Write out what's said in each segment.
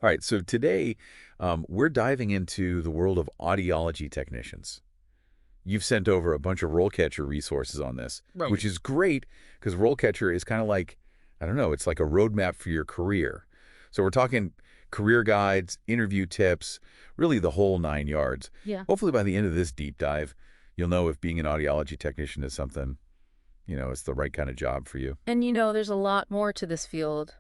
All right, so today we're diving into the world of audiology technicians. You've sent over a bunch of RoleCatcher resources on this, Right. which is great because RoleCatcher is kind of like, I don't know, it's like a roadmap for your career. So we're talking career guides, interview tips, really the whole 9 yards. Yeah. Hopefully by the end of this deep dive, you'll know if being an audiology technician is something, it's the right kind of job for you. And there's a lot more to this field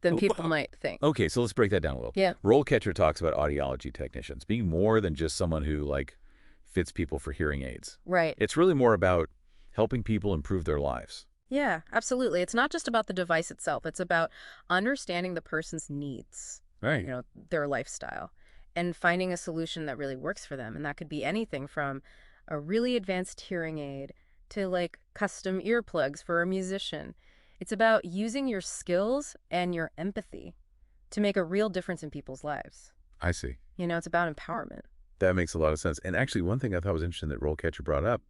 than people might think. Okay, so let's break that down a little. Yeah. RoleCatcher talks about audiology technicians being more than just someone who, like, fits people for hearing aids. Right. It's really more about helping people improve their lives. Yeah, absolutely. It's not just about the device itself. It's about understanding the person's needs, Right. their lifestyle, and finding a solution that really works for them. And that could be anything from a really advanced hearing aid to like custom earplugs for a musician. It's about using your skills and your empathy to make a real difference in people's lives. I see. It's about empowerment. That makes a lot of sense. And actually, one thing I thought was interesting that RoleCatcher brought up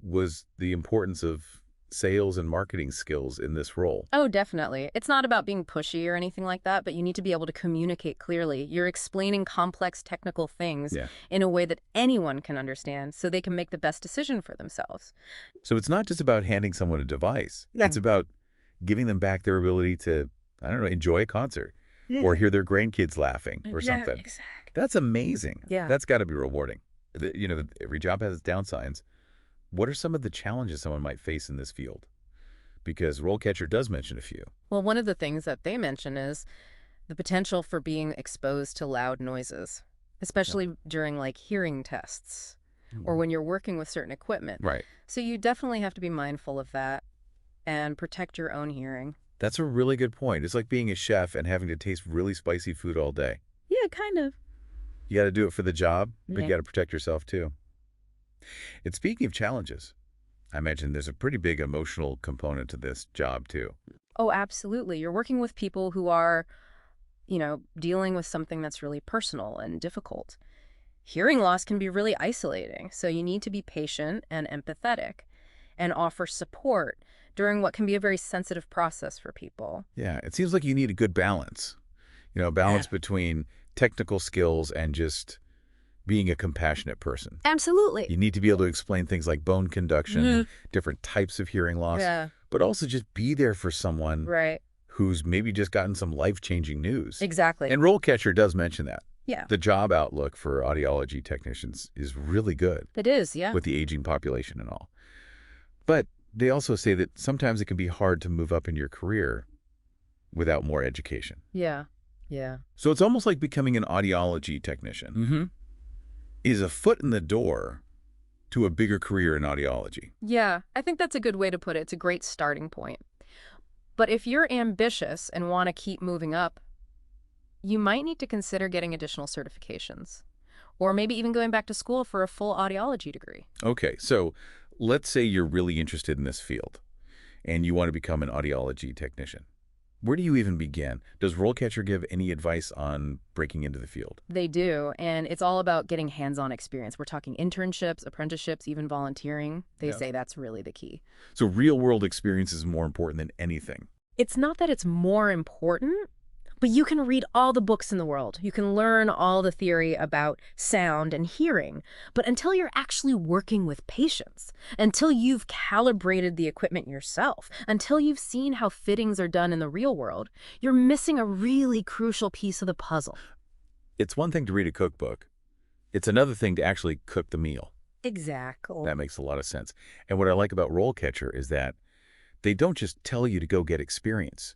was the importance of sales and marketing skills in this role. Oh, definitely. It's not about being pushy or anything like that, but you need to be able to communicate clearly. You're explaining complex technical things Yeah. in a way that anyone can understand so they can make the best decision for themselves. So it's not just about handing someone a device. Yeah. It's about giving them back their ability to, I don't know, enjoy a concert or hear their grandkids laughing or something. Exactly. That's amazing. Yeah. That's got to be rewarding. Every job has its downsides. What are some of the challenges someone might face in this field? Because RoleCatcher does mention a few. Well, one of the things that they mention is the potential for being exposed to loud noises, especially during like hearing tests or when you're working with certain equipment. Right. So you definitely have to be mindful of that and protect your own hearing. That's a really good point. It's like being a chef and having to taste really spicy food all day. Yeah, kind of. You got to do it for the job, but you Yeah. got to protect yourself too. And speaking of challenges, I imagine there's a pretty big emotional component to this job too. Oh, absolutely. You're working with people who are, dealing with something that's really personal and difficult. Hearing loss can be really isolating, so you need to be patient and empathetic and offer support during what can be a very sensitive process for people. Yeah, it seems like you need a good balance. A balance between technical skills and just being a compassionate person. Absolutely. You need to be able to explain things like bone conduction, different types of hearing loss, Yeah, but also just be there for someone right. who's maybe just gotten some life-changing news. Exactly. And RoleCatcher does mention that. Yeah, The job outlook for audiology technicians is really good it is. Yeah. with the aging population and all. But they also say that sometimes it can be hard to move up in your career without more education. Yeah. Yeah. So it's almost like becoming an audiology technician is a foot in the door to a bigger career in audiology. Yeah, I think that's a good way to put it. It's a great starting point. But if you're ambitious and want to keep moving up, you might need to consider getting additional certifications, or maybe even going back to school for a full audiology degree. Okay, so let's say you're really interested in this field and you want to become an audiology technician. Where do you even begin? Does RoleCatcher give any advice on breaking into the field? They do, and it's all about getting hands-on experience. We're talking internships, apprenticeships, even volunteering. They Yeah. say that's really the key. So real-world experience is more important than anything. It's not that it's more important, but you can read all the books in the world. You can learn all the theory about sound and hearing. But until you're actually working with patients, until you've calibrated the equipment yourself, until you've seen how fittings are done in the real world, you're missing a really crucial piece of the puzzle. It's one thing to read a cookbook. It's another thing to actually cook the meal. Exactly. That makes a lot of sense. And what I like about RoleCatcher is that they don't just tell you to go get experience.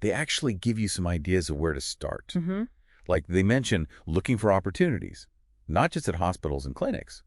They actually give you some ideas of where to start. Mm-hmm. Like they mention looking for opportunities, not just at hospitals and clinics,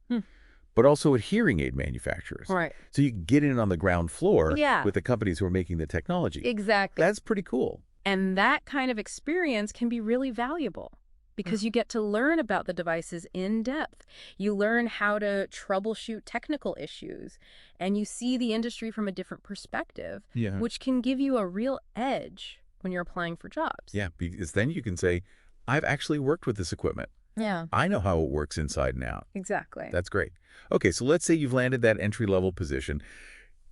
but also at hearing aid manufacturers. Right. So you can get in on the ground floor Yeah. with the companies who are making the technology. Exactly. That's pretty cool. And that kind of experience can be really valuable because you get to learn about the devices in depth. You learn how to troubleshoot technical issues, and you see the industry from a different perspective, Yeah. which can give you a real edge when you're applying for jobs. Yeah, because then you can say, I've actually worked with this equipment. Yeah, I know how it works inside and out. exactly. That's great. Okay, so let's say you've landed that entry-level position.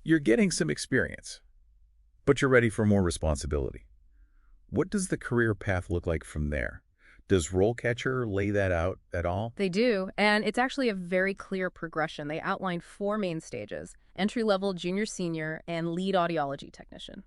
You're getting some experience, but you're ready for more responsibility. What does the career path look like from there? Does RoleCatcher lay that out at all? They do, and it's actually a very clear progression. They outline four main stages: entry-level, junior, senior, and lead audiology technician.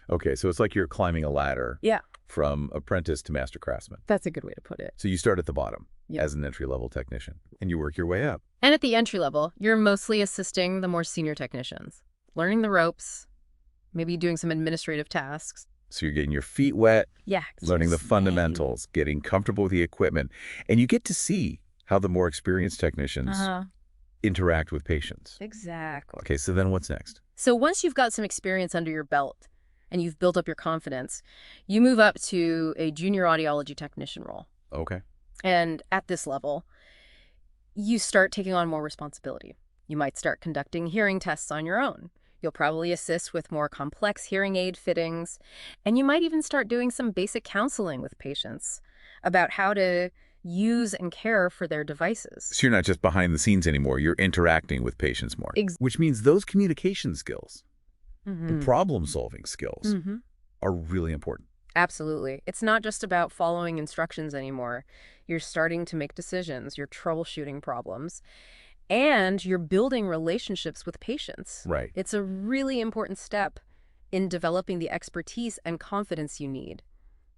Okay, so it's like you're climbing a ladder Yeah, from apprentice to master craftsman. that's a good way to put it. So you start at the bottom Yeah. as an entry-level technician, and you work your way up. And at the entry level, you're mostly assisting the more senior technicians, learning the ropes, maybe doing some administrative tasks. So you're getting your feet wet, Yeah. learning the Same. fundamentals, getting comfortable with the equipment, and you get to see how the more experienced technicians interact with patients. Exactly. Okay, so then what's next? So once you've got some experience under your belt and you've built up your confidence, you move up to a junior audiology technician role. Okay. And at this level, you start taking on more responsibility. You might start conducting hearing tests on your own. You'll probably assist with more complex hearing aid fittings, and you might even start doing some basic counseling with patients about how to use and care for their devices. So you're not just behind the scenes anymore, you're interacting with patients more, which means those communication skills, the problem-solving skills, are really important. Absolutely. It's not just about following instructions anymore. You're starting to make decisions, you're troubleshooting problems, and you're building relationships with patients. Right. It's a really important step in developing the expertise and confidence you need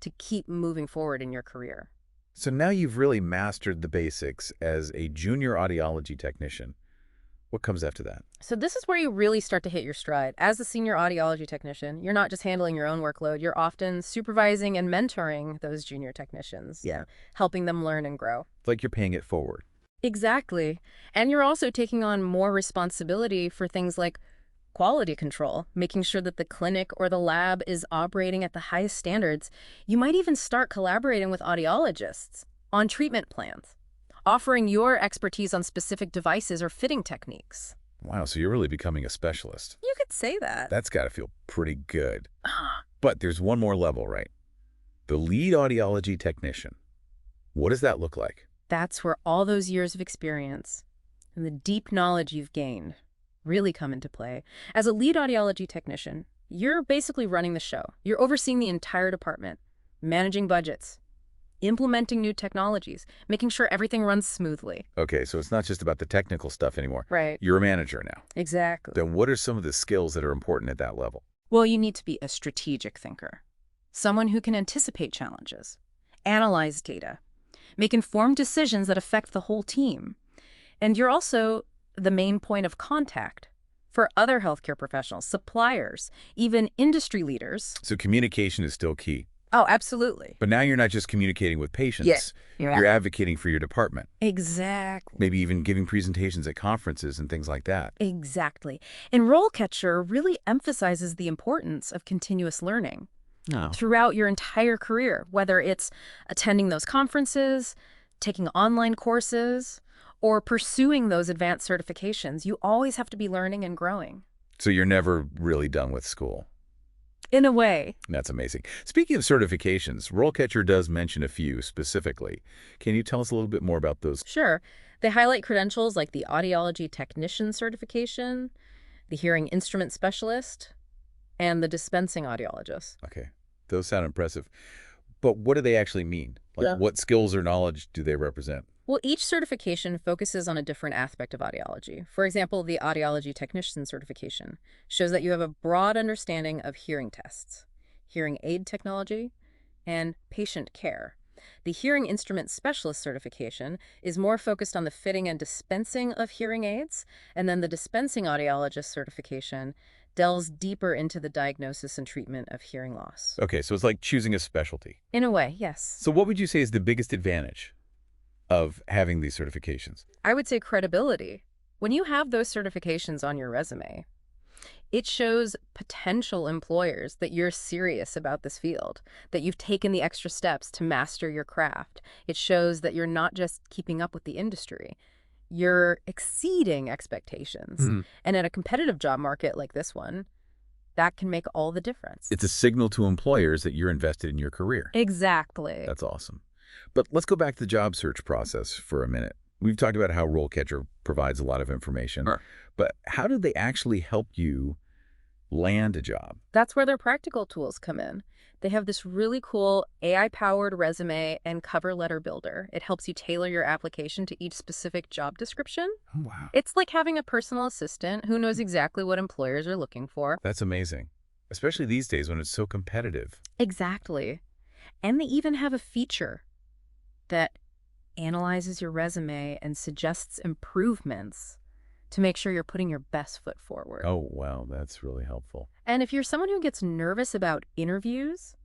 to keep moving forward in your career. So now you've really mastered the basics as a junior audiology technician. What comes after that? So this is where you really start to hit your stride. As a senior audiology technician, you're not just handling your own workload, you're often supervising and mentoring those junior technicians. Yeah. Helping them learn and grow. It's like you're paying it forward. Exactly. And you're also taking on more responsibility for things like quality control, making sure that the clinic or the lab is operating at the highest standards. You might even start collaborating with audiologists on treatment plans, offering your expertise on specific devices or fitting techniques. Wow, so you're really becoming a specialist. You could say that. That's got to feel pretty good. But there's one more level, right? The lead audiology technician. What does that look like? That's where all those years of experience and the deep knowledge you've gained really come into play. As a lead audiology technician, you're basically running the show. You're overseeing the entire department, managing budgets, implementing new technologies, making sure everything runs smoothly. Okay, so it's not just about the technical stuff anymore. Right. You're a manager now. Exactly. Then what are some of the skills that are important at that level? Well, you need to be a strategic thinker, someone who can anticipate challenges, analyze data, make informed decisions that affect the whole team. And you're also the main point of contact for other healthcare professionals, suppliers, even industry leaders. So communication is still key. Oh, absolutely. But now you're not just communicating with patients. You're advocating for your department. Exactly. Maybe even giving presentations at conferences and things like that. Exactly. And RoleCatcher really emphasizes the importance of continuous learning. Throughout your entire career, whether it's attending those conferences, taking online courses, or pursuing those advanced certifications, you always have to be learning and growing. So you're never really done with school. In a way. That's amazing. Speaking of certifications, RoleCatcher does mention a few specifically. Can you tell us a little bit more about those? Sure. They highlight credentials like the Audiology Technician certification, the Hearing Instrument Specialist, and the Dispensing Audiologist. Okay. Those sound impressive. But what do they actually mean? What skills or knowledge do they represent? Well, each certification focuses on a different aspect of audiology. For example, the Audiology Technician certification shows that you have a broad understanding of hearing tests, hearing aid technology, and patient care. The Hearing Instrument Specialist certification is more focused on the fitting and dispensing of hearing aids, and then the Dispensing Audiologist certification delves deeper into the diagnosis and treatment of hearing loss. Okay, so it's like choosing a specialty. In a way, yes. So what would you say is the biggest advantage of having these certifications? I would say credibility. When you have those certifications on your resume, it shows potential employers that you're serious about this field, that you've taken the extra steps to master your craft. It shows that you're not just keeping up with the industry. You're exceeding expectations. And in a competitive job market like this one, that can make all the difference. It's a signal to employers that you're invested in your career. Exactly. That's awesome. But let's go back to the job search process for a minute. We've talked about how RoleCatcher provides a lot of information, but how do they actually help you land a job? That's where their practical tools come in. They have this really cool AI-powered resume and cover letter builder. It helps you tailor your application to each specific job description. Oh, wow. It's like having a personal assistant who knows exactly what employers are looking for. That's amazing, especially these days when it's so competitive. Exactly. And they even have a feature that analyzes your resume and suggests improvements to make sure you're putting your best foot forward. Oh, wow, that's really helpful. And if you're someone who gets nervous about interviews,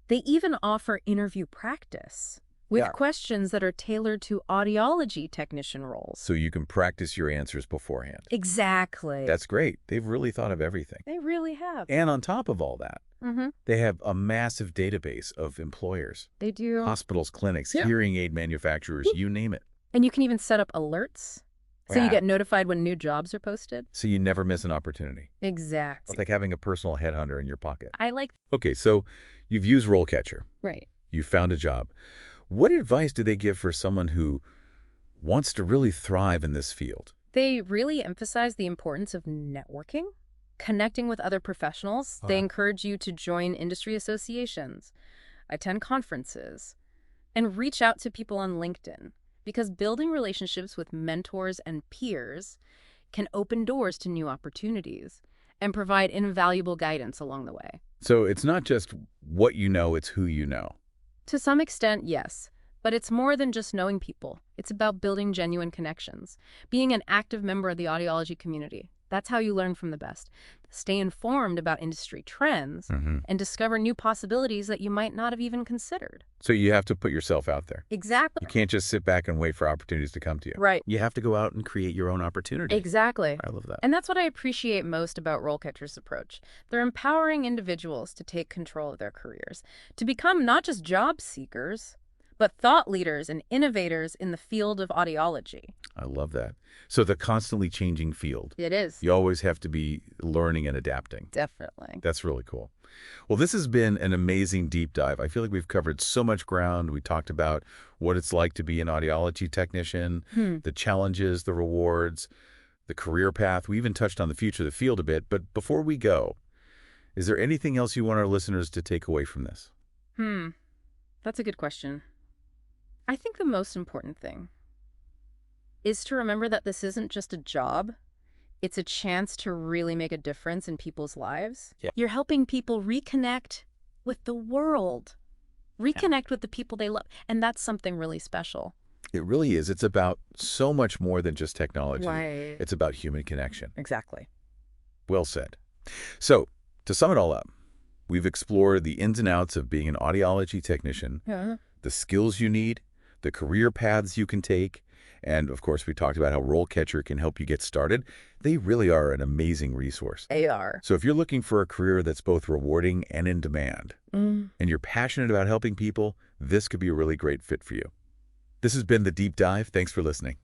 they even offer interview practice with Yeah. questions that are tailored to audiology technician roles. So you can practice your answers beforehand. Exactly. That's great. They've really thought of everything. They really have. And on top of all that, Mm-hmm. they have a massive database of employers, They do. hospitals, clinics, Yeah. hearing aid manufacturers, you name it. And you can even set up alerts so you Yeah. get notified when new jobs are posted. So you never miss an opportunity. Exactly. It's like having a personal headhunter in your pocket. I like. Okay, so you've used RoleCatcher. Right. You found a job. What advice do they give for someone who wants to really thrive in this field? They really emphasize the importance of networking, connecting with other professionals. They Wow. encourage you to join industry associations, attend conferences, and reach out to people on LinkedIn, because building relationships with mentors and peers can open doors to new opportunities and provide invaluable guidance along the way. So it's not just what you know, it's who you know. To some extent, yes. But it's more than just knowing people. It's about building genuine connections, being an active member of the audiology community. That's how you learn from the best. Stay informed about industry trends Mm-hmm. and discover new possibilities that you might not have even considered. So you have to put yourself out there. Exactly. You can't just sit back and wait for opportunities to come to you. Right. You have to go out and create your own opportunity. Exactly. I love that. And that's what I appreciate most about RoleCatcher's approach. They're empowering individuals to take control of their careers, to become not just job seekers, but thought leaders and innovators in the field of audiology. I love that. So the constantly changing field. It is. You always have to be learning and adapting. Definitely. That's really cool. Well, this has been an amazing deep dive. I feel like we've covered so much ground. We talked about what it's like to be an audiology technician, the challenges, the rewards, the career path. We even touched on the future of the field a bit. But before we go, is there anything else you want our listeners to take away from this? That's a good question. I think the most important thing is to remember that this isn't just a job. It's a chance to really make a difference in people's lives. Yeah. You're helping people reconnect with the world, reconnect with the people they love. And that's something really special. It really is. It's about so much more than just technology. Right. It's about human connection. Exactly. Well said. So, to sum it all up, we've explored the ins and outs of being an audiology technician, Yeah. the skills you need, the career paths you can take, and of course we talked about how RoleCatcher can help you get started. They really are an amazing resource. They are. So if you're looking for a career that's both rewarding and in demand, and you're passionate about helping people, this could be a really great fit for you. This has been The Deep Dive. Thanks for listening.